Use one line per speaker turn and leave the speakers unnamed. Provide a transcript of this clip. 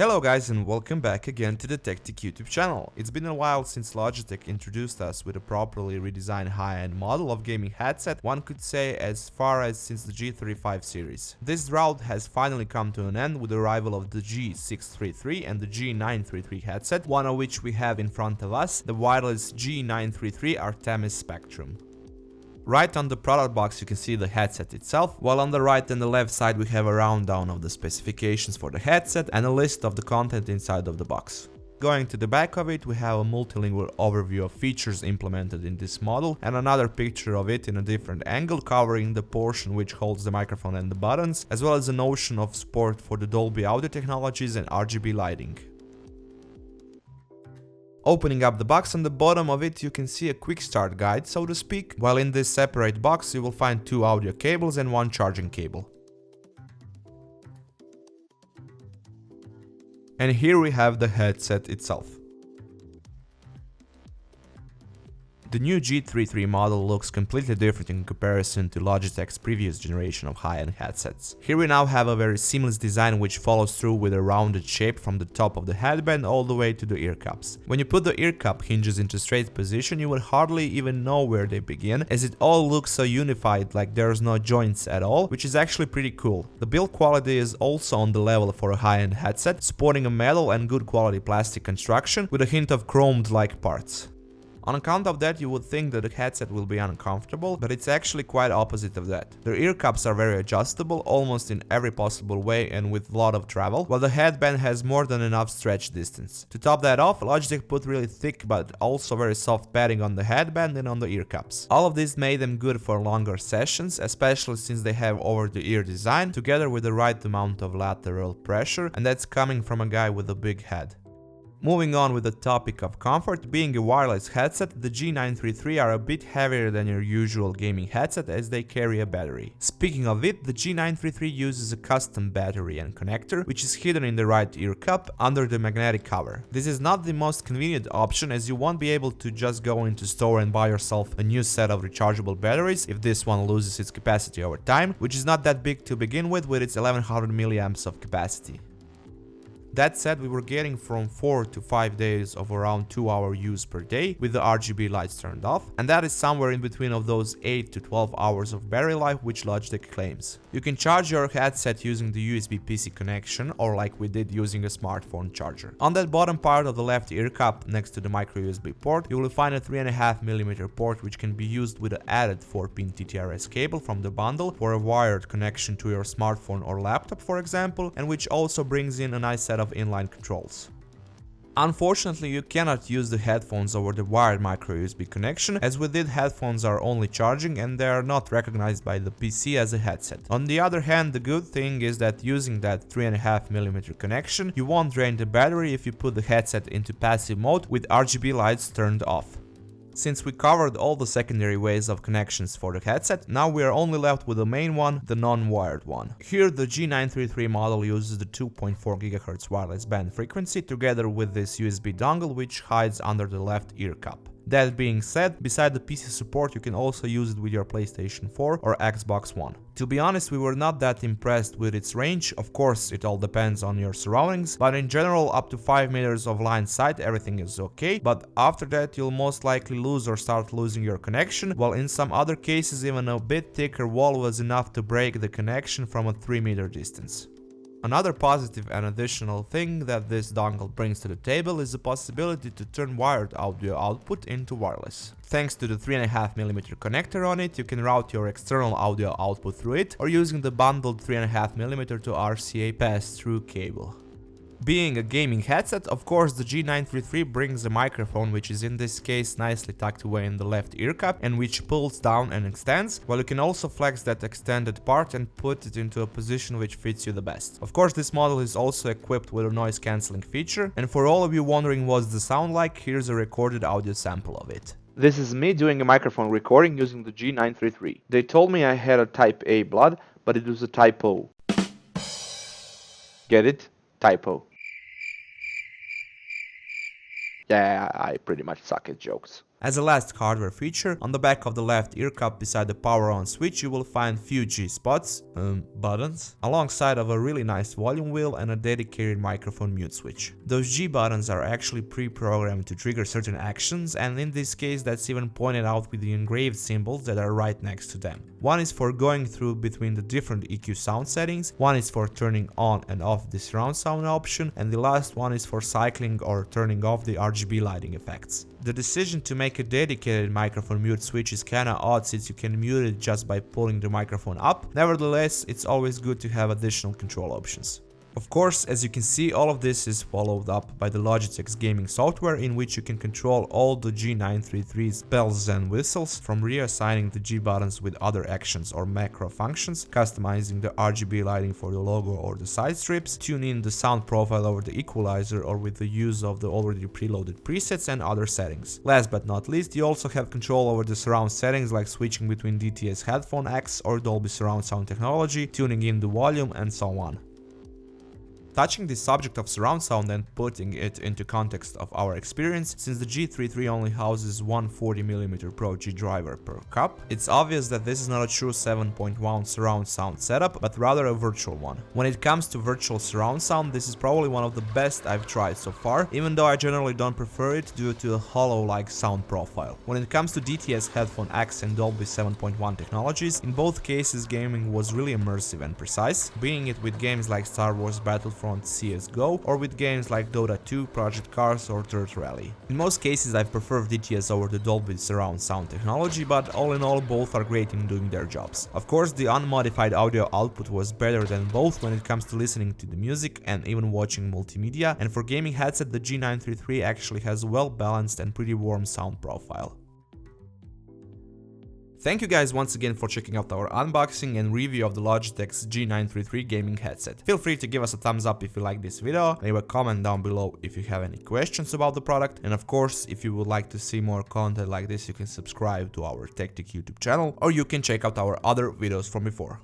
Hello guys and welcome back again to the Tech YouTube channel. It's been a while since Logitech introduced us with a properly redesigned high-end model of gaming headset, one could say as far as since the G35 series. This drought has finally come to an end with the arrival of the G633 and the G933 headset, one of which we have in front of us, the wireless G933 Artemis Spectrum. Right on the product box you can see the headset itself, while on the right and the left side we have a rundown of the specifications for the headset and a list of the content inside of the box. Going to the back of it, we have a multilingual overview of features implemented in this model and another picture of it in a different angle covering the portion which holds the microphone and the buttons, as well as a notion of support for the Dolby audio technologies and RGB lighting. Opening up the box, on the bottom of it you can see a quick start guide, so to speak, while in this separate box you will find two audio cables and one charging cable. And here we have the headset itself. The new G33 model looks completely different in comparison to Logitech's previous generation of high-end headsets. Here we now have a very seamless design which follows through with a rounded shape from the top of the headband all the way to the ear cups. When you put the ear cup hinges into straight position, you will hardly even know where they begin, as it all looks so unified, like there's no joints at all, which is actually pretty cool. The build quality is also on the level for a high-end headset, sporting a metal and good quality plastic construction with a hint of chromed-like parts. On account of that, you would think that the headset will be uncomfortable, but it's actually quite opposite of that. The ear cups are very adjustable, almost in every possible way and with a lot of travel, while the headband has more than enough stretch distance. To top that off, Logitech put really thick but also very soft padding on the headband and on the ear cups. All of this made them good for longer sessions, especially since they have over-the-ear design, together with the right amount of lateral pressure, and that's coming from a guy with a big head. Moving on with the topic of comfort, being a wireless headset, the G933 are a bit heavier than your usual gaming headset as they carry a battery. Speaking of it, the G933 uses a custom battery and connector, which is hidden in the right ear cup under the magnetic cover. This is not the most convenient option, as you won't be able to just go into store and buy yourself a new set of rechargeable batteries if this one loses its capacity over time, which is not that big to begin with its 1100 mAh of capacity. That said, we were getting from 4 to 5 days of around 2-hour use per day with the RGB lights turned off, and that is somewhere in between of those 8 to 12 hours of battery life which Logitech claims. You can charge your headset using the USB PC connection, or like we did using a smartphone charger. On that bottom part of the left ear cup next to the micro USB port, you will find a 3.5mm port which can be used with an added 4-pin TTRS cable from the bundle for a wired connection to your smartphone or laptop, for example, and which also brings in a nice set of inline controls. Unfortunately, you cannot use the headphones over the wired micro USB connection, as with it headphones are only charging and they are not recognized by the PC as a headset. On the other hand, the good thing is that using that 3.5mm connection, you won't drain the battery if you put the headset into passive mode with RGB lights turned off. Since we covered all the secondary ways of connections for the headset, now we are only left with the main one, the non-wired one. Here the G933 model uses the 2.4 GHz wireless band frequency together with this USB dongle which hides under the left ear cup. That being said, beside the PC support you can also use it with your PlayStation 4 or Xbox One. To be honest, we were not that impressed with its range. Of course, it all depends on your surroundings, but in general up to 5 meters of line sight everything is okay, but after that you'll most likely lose or start losing your connection, while in some other cases even a bit thicker wall was enough to break the connection from a 3-meter distance. Another positive and additional thing that this dongle brings to the table is the possibility to turn wired audio output into wireless. Thanks to the 3.5mm connector on it, you can route your external audio output through it, or using the bundled 3.5mm to RCA pass-through cable. Being a gaming headset, of course the G933 brings a microphone which is in this case nicely tucked away in the left ear cup and which pulls down and extends, while you can also flex that extended part and put it into a position which fits you the best. Of course this model is also equipped with a noise cancelling feature, and for all of you wondering what's the sound like, here's a recorded audio sample of it.
This is me doing a microphone recording using the G933. They told me I had a type A blood, but it was a typo. Get it? Typo. Yeah, I pretty much suck at jokes.
As a last hardware feature, on the back of the left ear cup beside the power on switch you will find few G spots, buttons, alongside of a really nice volume wheel and a dedicated microphone mute switch. Those G buttons are actually pre-programmed to trigger certain actions, and in this case that's even pointed out with the engraved symbols that are right next to them. One is for going through between the different EQ sound settings, one is for turning on and off the surround sound option, and the last one is for cycling or turning off the RGB lighting effects. The decision to make a dedicated microphone mute switch is kinda odd since you can mute it just by pulling the microphone up. Nevertheless, it's always good to have additional control options. Of course, as you can see, all of this is followed up by the Logitech's gaming software, in which you can control all the G933's bells and whistles, from reassigning the G buttons with other actions or macro functions, customizing the RGB lighting for the logo or the side strips, tuning the sound profile over the equalizer or with the use of the already preloaded presets and other settings. Last but not least, you also have control over the surround settings, like switching between DTS headphone X or Dolby surround sound technology, tuning in the volume and so on. Touching the subject of surround sound and putting it into context of our experience, since the G33 only houses one 40mm Pro G driver per cup, it's obvious that this is not a true 7.1 surround sound setup, but rather a virtual one. When it comes to virtual surround sound, this is probably one of the best I've tried so far, even though I generally don't prefer it due to a hollow-like sound profile. When it comes to DTS Headphone X and Dolby 7.1 technologies, in both cases gaming was really immersive and precise, being it with games like Star Wars Battlefront CSGO or with games like Dota 2, Project Cars or Dirt Rally. In most cases I prefer DTS over the Dolby surround sound technology, but all in all both are great in doing their jobs. Of course, the unmodified audio output was better than both when it comes to listening to the music and even watching multimedia, and for gaming headset the G933 actually has a well balanced and pretty warm sound profile. Thank you guys once again for checking out our unboxing and review of the Logitech's G933 gaming headset. Feel free to give us a thumbs up if you like this video, leave a comment down below if you have any questions about the product, and of course, if you would like to see more content like this, you can subscribe to our TechTech YouTube channel, or you can check out our other videos from before.